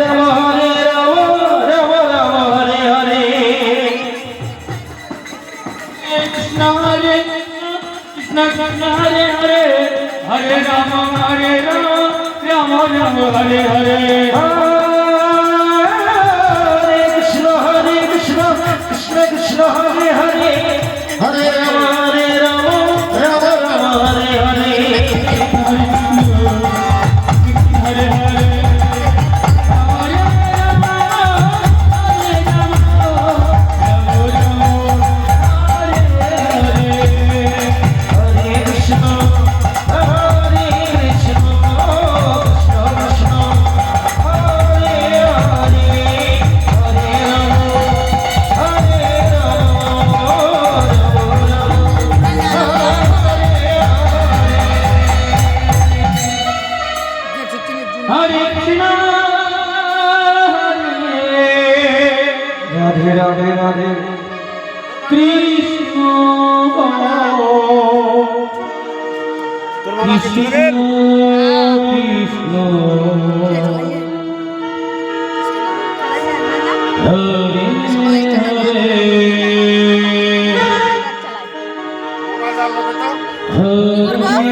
Ram Hare Ram Ram Ram Hare Hare Krishna Hare Krishna Krishna Hare Hare Hare Ram Ram Ram Hare Hare Hare Krishna Krishna Krishna Hare Hare Hare Ram Ram Ram Hare Hare Hare Hare Radhe Radhe Radhe Krishna Krishna Krishna Hare